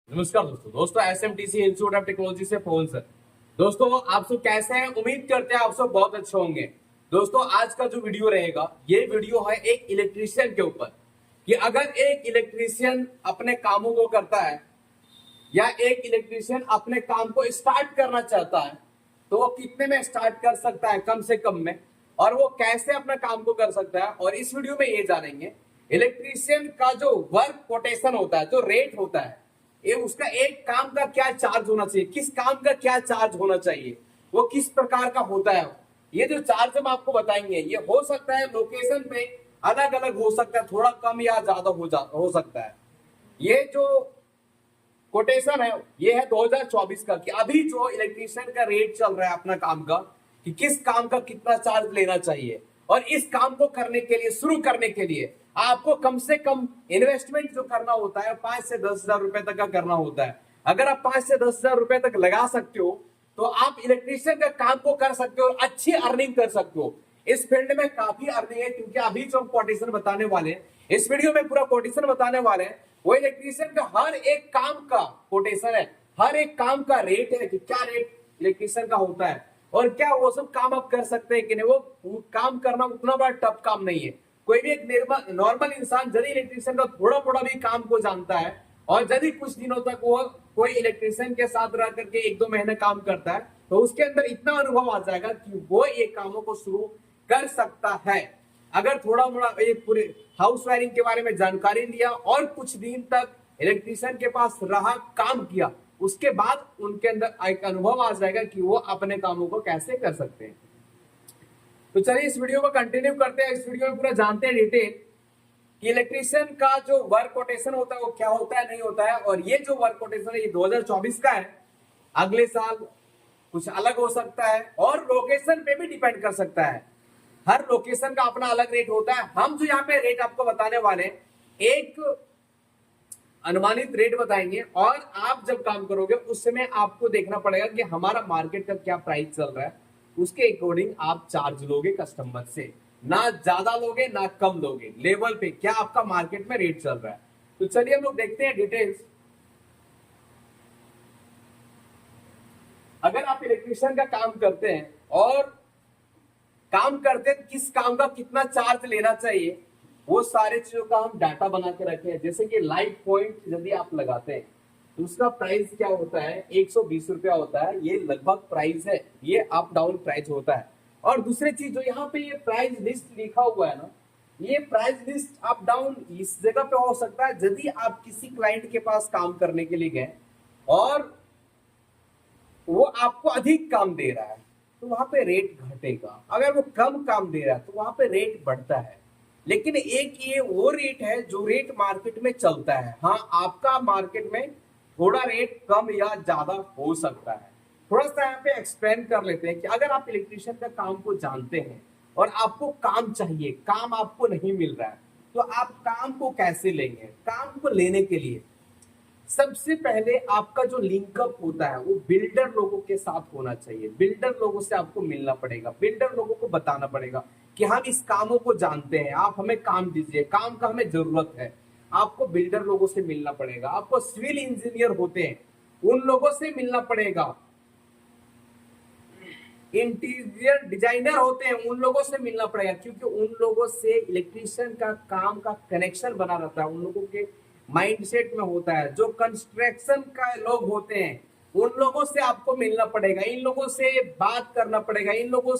नमस्कार दोस्तों एसएमटीसी institute of technology से फोन सर। दोस्तों आप सब कैसे हैं? उम्मीद करते हैं आप सब बहुत अच्छे होंगे। दोस्तों आज का जो वीडियो रहेगा ये वीडियो है एक इलेक्ट्रीशियन के ऊपर कि अगर एक इलेक्ट्रीशियन अपने कामों को करता है या एक इलेक्ट्रीशियन अपने काम को स्टार्ट करना चाहता है तो वो कितने में स्टार्ट कर सकता है, कम से कम में, और वो कैसे अपना काम को कर सकता है। और इस वीडियो में ये जानेंगे इलेक्ट्रीशियन का जो वर्क कोटेशन होता है, जो रेट होता है, ये उसका एक काम का क्या चार्ज होना चाहिए, किस काम का क्या चार्ज होना चाहिए, वो किस प्रकार का होता है। ये जो चार्ज हम आपको बताएंगे ये हो सकता है लोकेशन पे अलग अलग हो सकता है, थोड़ा कम या ज्यादा हो सकता है। ये जो कोटेशन है ये है 2024 का कि अभी जो इलेक्ट्रीशियन का रेट चल रहा है अपना काम का, कि किस काम का कितना चार्ज लेना चाहिए। और इस काम को करने के लिए, शुरू करने के लिए आपको कम से कम इन्वेस्टमेंट जो करना होता है 5 से 10 हजार रुपए तक का करना होता है। अगर आप 5 से 10 हजार रुपए तक लगा सकते हो तो आप इलेक्ट्रीशियन का काम को कर सकते हो और अच्छी अर्निंग कर सकते हो। इस फील्ड में काफी अर्निंग है, क्योंकि अभी जो हम कोटेशन बताने वाले हैं, इस वीडियो में पूरा कोटेशन बताने वाले हैं, वो इलेक्ट्रीशियन का हर एक काम का कोटेशन है, हर एक काम का रेट है कि क्या रेट इलेक्ट्रीशियन का होता है और क्या वो सब काम आप कर सकते हैं कि नहीं। वो काम करना उतना बड़ा टफ काम नहीं है। कोई भी एक नॉर्मल इंसान यदि इलेक्ट्रीशियन का थोड़ा थोड़ा भी काम को जानता है और यदि कुछ दिनों तक वो कोई इलेक्ट्रीशियन के साथ रह करके 1-2 महीने काम करता है तो उसके अंदर इतना अनुभव आ जाएगा कि वो ये कामों को शुरू कर सकता है। अगर थोड़ा मोड़ा ये पूरे हाउस वायरिंग के बारे में जानकारी लिया और कुछ दिन तक इलेक्ट्रीशियन के पास रहा, काम किया, उसके बाद उनके अंदर एक अनुभव आ जाएगा कि वो अपने कामों को कैसे कर सकते हैं। तो चलिए इस वीडियो को कंटिन्यू करते हैं। इस वीडियो में पूरा जानते हैं डिटेल कि इलेक्ट्रीशियन का जो वर्क कोटेशन होता है वो क्या होता है, नहीं होता है। और ये जो वर्क कोटेशन है ये 2024 का है, अगले साल कुछ अलग हो सकता है और लोकेशन पे भी डिपेंड कर सकता है। हर लोकेशन का अपना अलग रेट होता है। हम जो यहाँ पे रेट आपको बताने वाले हैं, एक अनुमानित रेट बताएंगे और आप जब काम करोगे उस समय आपको देखना पड़ेगा कि हमारा मार्केट का क्या प्राइस चल रहा है, उसके अकॉर्डिंग आप चार्ज लोगे कस्टमर से। ना ज्यादा लोगे ना कम लोगे, लेवल पे क्या आपका मार्केट में रेट चल रहा है। तो चलिए हम लोग देखते हैं डिटेल्स। अगर आप इलेक्ट्रिशियन का काम करते हैं और काम करते हैं किस काम का कितना चार्ज लेना चाहिए, वो सारे चीजों का हम डाटा बना के रखे हैं। जैसे कि लाइट पॉइंट यदि आप लगाते हैं तो उसका प्राइस क्या होता है, 120 रुपया होता है। ये लगभग प्राइस है, ये अप डाउन प्राइस होता है। और दूसरी चीज जो यहाँ पे ये प्राइस लिस्ट लिखा हुआ है ना, ये प्राइस लिस्ट अप डाउन इस जगह पे हो सकता है यदि आप किसी क्लाइंट के पास काम करने के लिए गए और वो आपको अधिक काम दे रहा है तो वहां पे रेट घटेगा। अगर वो कम काम दे रहा है तो वहां पे रेट बढ़ता है। लेकिन एक ये वो रेट है जो रेट मार्केट में चलता है। हाँ, आपका मार्केट में थोड़ा रेट कम या ज्यादा हो सकता है। थोड़ा सा यहाँ पे एक्सप्लेन कर लेते हैं कि अगर आप इलेक्ट्रिशियन का काम को जानते हैं और आपको काम चाहिए, काम आपको नहीं मिल रहा है, तो आप काम को कैसे लेंगे। काम को लेने के लिए सबसे पहले आपका जो लिंकअप होता है वो बिल्डर लोगों के साथ होना चाहिए। बिल्डर लोगों से आपको मिलना पड़ेगा, बिल्डर लोगों को बताना पड़ेगा कि हम इस कामों को जानते हैं, आप हमें काम दीजिए, काम का हमें जरूरत है। आपको बिल्डर लोगों से मिलना पड़ेगा, आपको सिविल इंजीनियर होते हैं उन लोगों से मिलना पड़ेगा, इंटीरियर डिजाइनर होते हैं उन लोगों से मिलना पड़ेगा, क्योंकि उन लोगों से इलेक्ट्रिशियन का काम का कनेक्शन बना रहता है, उन लोगों के माइंडसेट में होता है। जो कंस्ट्रक्शन का लोग होते हैं उन लोगों से आपको मिलना पड़ेगा, इन लोगों से बात करना पड़ेगा, इन लोगों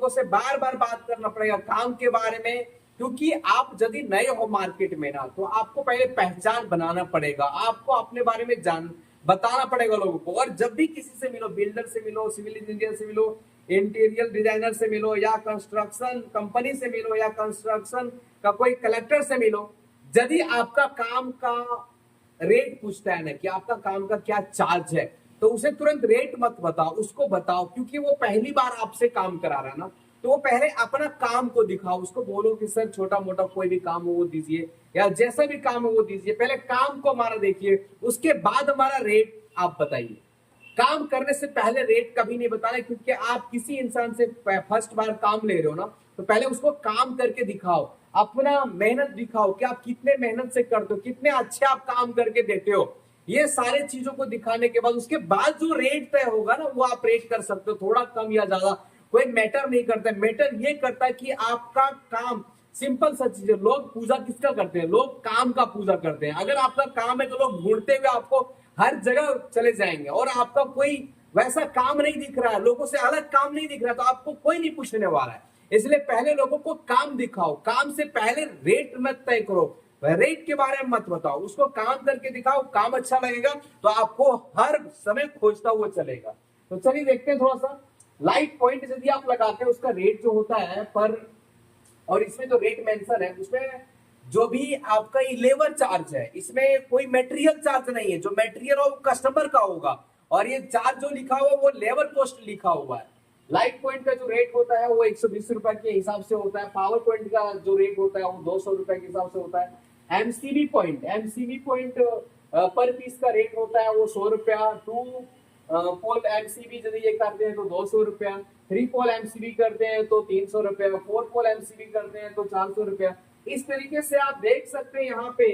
से बार बार बात करना पड़ेगा काम के बारे में। क्योंकि आप यदि नए हो मार्केट में ना, तो आपको पहले पहचान बनाना पड़ेगा, आपको अपने बारे में बताना पड़ेगा लोगों को। और जब भी किसी से मिलो, बिल्डर से मिलो, सिविल इंजीनियर से मिलो, इंटीरियर डिजाइनर से मिलो, या कंस्ट्रक्शन कंपनी से मिलो, या कंस्ट्रक्शन का कोई कलेक्टर से मिलो, यदि आपका काम का रेट पूछता है ना कि आपका काम का क्या चार्ज है, तो उसे तुरंत रेट मत बताओ, उसको बताओ। क्योंकि वो पहली बार आपसे काम करा रहा है ना, तो वो पहले अपना काम को दिखाओ, उसको बोलो कि सर छोटा मोटा कोई भी काम हो वो दीजिए, या जैसा भी काम हो वो दीजिए। पहले काम को हमारा देखिए, उसके बाद हमारा रेट आप बताइए। काम करने से पहले रेट कभी नहीं बताना, क्योंकि आप किसी इंसान से फर्स्ट बार काम ले रहे हो ना, तो पहले उसको काम करके दिखाओ, अपना मेहनत दिखाओ कि आप कितने मेहनत से करते हो, कितने अच्छे आप काम करके देते हो। ये सारे चीजों को दिखाने के बाद उसके बाद जो रेट तय होगा ना वो आप रेट कर सकते हो, थोड़ा कम या ज्यादा कोई मैटर नहीं करता। मैटर ये करता है कि आपका काम, सिंपल सा चीज है। लोग पूजा किसका करते हैं? लोग काम का पूजा करते हैं। अगर आपका काम है तो लोग ढूंढते हुए आपको हर जगह चले जाएंगे, और आपका कोई वैसा काम नहीं दिख रहा है, लोगों से अलग काम नहीं दिख रहा, तो आपको कोई नहीं पूछने वाला है। इसलिए पहले लोगों को काम दिखाओ, काम से पहले रेट मत तय करो, रेट के बारे में मत बताओ, उसको काम करके दिखाओ। काम अच्छा लगेगा तो आपको हर समय खोजता हुआ चलेगा। तो चलिए देखते हैं थोड़ा सा लाइट पॉइंट यदि आप लगाते हैं उसका रेट जो होता है पर, और इसमें जो रेट मेंशन है उसमें जो भी आपका लेबर चार्ज है, इसमें कोई मटेरियल चार्ज नहीं है। जो मटेरियल हो कस्टमर का होगा, और ये चार्ज जो लिखा हुआ वो लेबर कॉस्ट लिखा हुआ है। लाइट पॉइंट का जो रेट होता है वो 120 रुपए के हिसाब से होता है। पावर पॉइंट का जो रेट होता है वो 200 रुपए के हिसाब से होता है। एमसीबी पॉइंट पर पीस का रेट होता है वो 100 रुपया। 2 पोल एमसीबी यदि ये करते हैं तो 200 रुपया। 3 पोल एमसीबी करते हैं तो 300 रुपया। 4 पोल एमसीबी करते हैं तो 400 रुपया। इस तरीके से आप देख सकते हैं यहाँ पे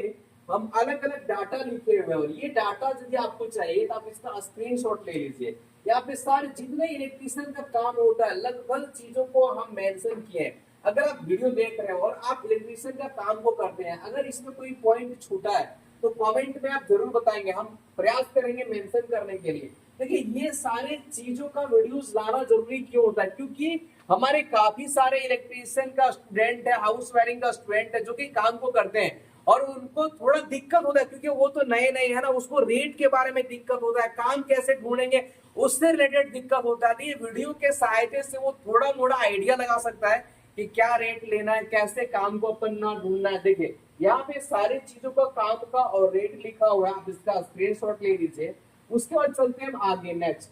हम अलग अलग डाटा लिखे हुए हैं, और ये डाटा यदि आपको चाहिए तो आप इसका स्क्रीनशॉट ले लीजिए। यहाँ पे सारे जितने इलेक्ट्रिशियन का काम होता है लगभग चीजों को हम मेंशन किए हैं। अगर आप वीडियो देख रहे हैं और आप इलेक्ट्रिशियन का काम को करते हैं, अगर इसमें कोई पॉइंट छूटा है तो कमेंट में आप जरूर बताएंगे, हम प्रयास करेंगे मेंशन करने के लिए। देखिए ये सारे चीजों का वीडियोस लाना जरूरी क्यों होता है? क्योंकि हमारे काफी सारे इलेक्ट्रिशियन का स्टूडेंट है, हाउस वायरिंग का स्टूडेंट है जो कि काम को करते हैं, और उनको थोड़ा दिक्कत होता है क्योंकि वो तो नए नए है ना, उसको रेट के बारे में दिक्कत होता है, काम कैसे ढूंढेंगे उससे रिलेटेड दिक्कत होता है। ये वीडियो के सहायता से वो थोड़ा मोड़ा आइडिया लगा सकता है कि क्या रेट लेना है, कैसे काम को अपन ना ढूंढना है। देखिए यहाँ पे सारी चीजों का काम का और रेट लिखा हुआ है, आप इसका स्क्रीनशॉट ले लीजिए। उसके बाद चलते हैं आगे। नेक्स्ट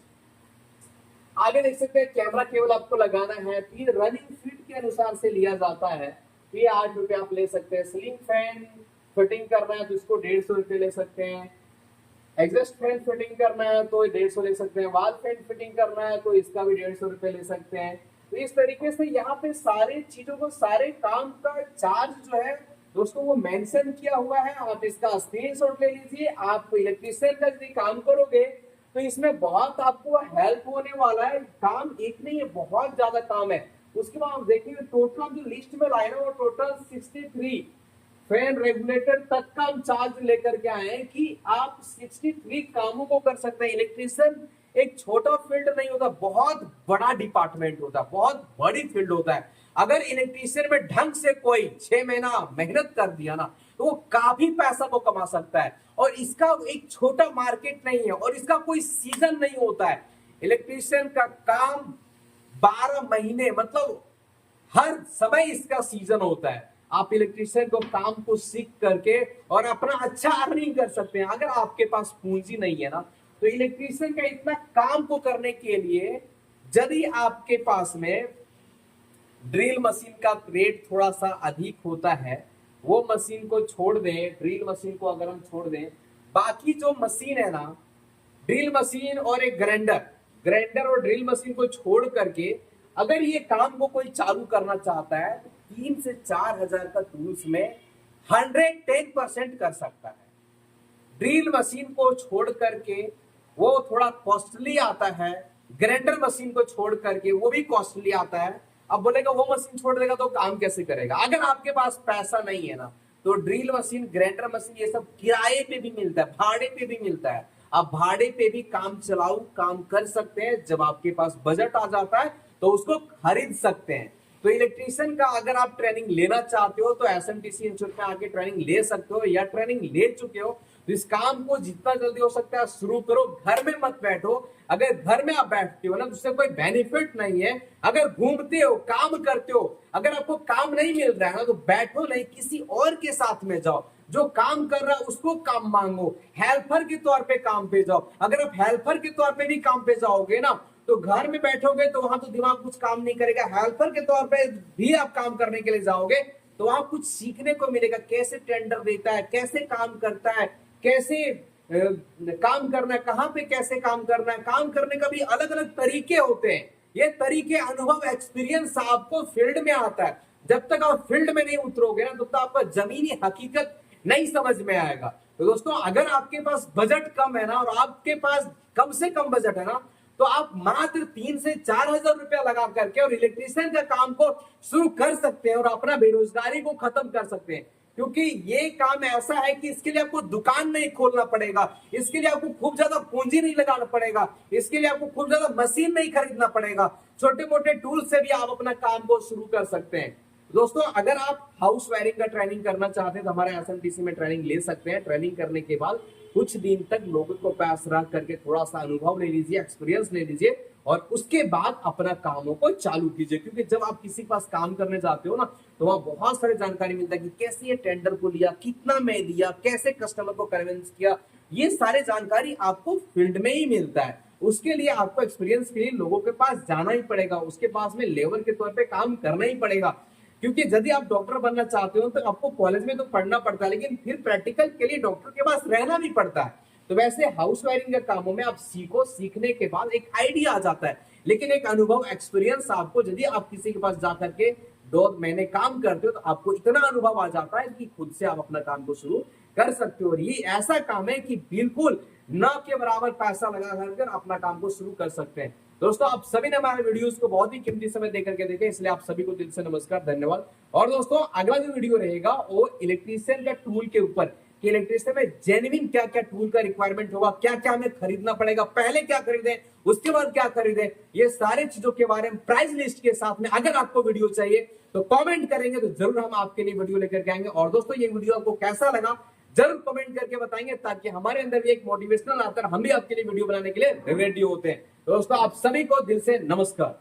आगे देख सकते हैं कैमरा केबल आपको लगाना है, फिर रनिंग फीट के अनुसार से लिया जाता है, ये 8 रुपए आप ले सकते हैं। सीलिंग फैन फिटिंग करना है तो इसको 150 रुपए ले सकते हैं। एग्जॉस्ट फैन फिटिंग करना है तो 150 ले सकते हैं। वॉल फैन फिटिंग करना है तो इसका भी 150 रुपए ले सकते हैं। तो इस तरीके से यहाँ पे सारे चीजों को, सारे काम का चार्ज जो है दोस्तों वो मेंशन किया हुआ है। आप इसका स्क्रीनशॉट ले लीजिए। आप इलेक्ट्रिशियन का यदि काम करोगे तो इसमें बहुत आपको हेल्प होने वाला है। काम एक नहीं है, बहुत ज्यादा काम है। उसके बाद आप देखिए टोटल जो लिस्ट में लाए ना वो टोटल 63 फैन रेगुलेटर तक का हम चार्ज लेकर के आए हैं कि आप 63 कामों को कर सकते हैं। इलेक्ट्रिशियन एक छोटा फील्ड नहीं होता, बहुत बड़ा डिपार्टमेंट होता है, बहुत बड़ी फील्ड होता है। अगर इलेक्ट्रिशियन में ढंग से कोई 6 महीना मेहनत कर दिया ना तो वो काफी पैसा को कमा सकता है। और इसका एक छोटा मार्केट नहीं है, और इसका कोई सीजन नहीं होता है। इलेक्ट्रिशियन का काम 12 महीने, मतलब हर समय इसका सीजन होता है। आप इलेक्ट्रिशियन को काम को सीख करके और अपना अच्छा अर्निंग कर सकते हैं। अगर आपके पास पूंजी नहीं है ना तो इलेक्ट्रिशियन का इतना काम को करने के लिए यदि आपके पास में ड्रिल मशीन का रेट थोड़ा सा अधिक होता है, वो मशीन को छोड़ दें, ड्रिल मशीन को अगर हम छोड़ दें, बाकी जो मशीन है ना, ड्रिल मशीन और एक ग्राइंडर और ड्रिल मशीन को छोड़ करके अगर ये काम को कोई चालू करना चाहता है तो 3 से 4 हजार का टूल्स में 110% कर सकता है। ड्रिल मशीन को छोड़ करके वो थोड़ा कॉस्टली आता है, ग्राइंडर मशीन को छोड़ करके वो भी कॉस्टली आता है। अब बोलेगा वो मशीन छोड़ देगा तो काम कैसे करेगा? अगर आपके पास पैसा नहीं है ना तो ड्रिल मशीन, ग्राइंडर मशीन ये सब किराए पे भी मिलता है, भाड़े पे भी मिलता है। आप भाड़े पे भी काम चलाऊ काम कर सकते हैं। जब आपके पास बजट आ जाता है तो उसको खरीद सकते हैं। तो इलेक्ट्रिशियन का अगर आप ट्रेनिंग लेना चाहते हो तो एसएमटीसी इंस्टीट्यूट में आके ट्रेनिंग ले सकते हो, या ट्रेनिंग ले चुके हो तो इस काम को जितना जल्दी हो सकता है शुरू करो। घर में मत बैठो। अगर घर में आप बैठते हो ना तो उससे कोई बेनिफिट नहीं है। अगर घूमते हो, काम करते हो, अगर आपको काम नहीं मिल रहा है ना तो बैठो नहीं, किसी और के साथ में जाओ। जो काम कर रहा है उसको काम मांगो, हेल्पर के तौर पे काम पे जाओ। अगर आप हेल्पर के तौर पे भी काम पे जाओगे ना तो घर में बैठोगे तो वहां तो दिमाग कुछ काम नहीं करेगा। हेल्पर के तौर पे भी आप काम करने के लिए जाओगे तो वहां कुछ सीखने को मिलेगा, कैसे टेंडर देता है, कैसे काम करता है, कैसे काम करना है, कहां पे कैसे काम करना है। काम करने का भी अलग अलग तरीके होते हैं। ये तरीके, अनुभव, एक्सपीरियंस आपको फील्ड में आता है। जब तक आप फील्ड में नहीं उतरोगे ना तब तक आपका जमीनी हकीकत नहीं समझ में आएगा। तो दोस्तों अगर आपके पास बजट कम है ना, और आपके पास कम से कम बजट है ना, तो आप मात्र 3 से 4 हजार रुपया लगा करके और इलेक्ट्रीशियन का काम को शुरू कर सकते हैं और अपना बेरोजगारी को खत्म कर सकते हैं। क्योंकि ये काम ऐसा है कि इसके लिए आपको दुकान नहीं खोलना पड़ेगा, इसके लिए आपको खूब ज्यादा पूंजी नहीं लगाना पड़ेगा, इसके लिए आपको खूब ज्यादा मशीन नहीं खरीदना पड़ेगा। छोटे मोटे टूल से भी आप अपना काम को शुरू कर सकते हैं। दोस्तों अगर आप हाउस वायरिंग का ट्रेनिंग करना चाहते हैं तो हमारे एसएमटीसी में ट्रेनिंग ले सकते हैं। ट्रेनिंग करने के बाद कुछ दिन तक लोगों को पास रख करके थोड़ा सा अनुभव ले लीजिए, एक्सपीरियंस ले लीजिए, और उसके बाद अपना कामों को चालू कीजिए। क्योंकि जब आप किसी के पास काम करने जाते हो ना, तो वहां बहुत सारी जानकारी मिलता है कि कैसे ये टेंडर को लिया, कितना मैं दिया, कैसे कस्टमर को कन्विंस किया, ये सारे जानकारी आपको फील्ड में ही मिलता है। उसके लिए आपको एक्सपीरियंस के लिए लोगों के पास जाना ही पड़ेगा, उसके पास में लेबर के तौर पे काम करना ही पड़ेगा। क्योंकि यदि आप डॉक्टर बनना चाहते हो तो आपको कॉलेज में तो पढ़ना पड़ता है, लेकिन फिर प्रैक्टिकल के लिए डॉक्टर के पास रहना भी पड़ता है। तो वैसे हाउस वायरिंग के कामों में आप सीखो, सीखने के बाद एक आइडिया आ जाता है, लेकिन एक अनुभव, एक्सपीरियंस आपको, यदि आप किसी के पास जाकर के 2 महीने काम करते हो तो आपको इतना अनुभव आ जाता है कि खुद से आप अपना काम को शुरू कर सकते हो। और ये ऐसा काम है कि बिल्कुल न के बराबर पैसा लगा कर अपना काम को शुरू कर सकते हैं। दोस्तों आप सभी ने हमारे वीडियोस को बहुत ही कीमती समय देकर के देखे, इसलिए आप सभी को दिल से नमस्कार, धन्यवाद। और दोस्तों अगला जो वीडियो रहेगा वो इलेक्ट्रीशियन का टूल के ऊपर, कि इलेक्ट्रीशियन में जेन्युइन क्या क्या टूल का रिक्वायरमेंट होगा, क्या क्या हमें खरीदना पड़ेगा, पहले क्या खरीदें उसके बाद क्या खरीदें, ये सारे चीजों के बारे में प्राइस लिस्ट के साथ में अगर आपको वीडियो चाहिए तो कमेंट करेंगे तो जरूर हम आपके लिए वीडियो लेकर के आएंगे। और दोस्तों ये वीडियो आपको कैसा लगा जरूर कमेंट करके बताएंगे, ताकि हमारे अंदर भी एक मोटिवेशनल आता है, हम भी आपके लिए वीडियो बनाने के लिए रेडी होते हैं। दोस्तों आप सभी को दिल से नमस्कार।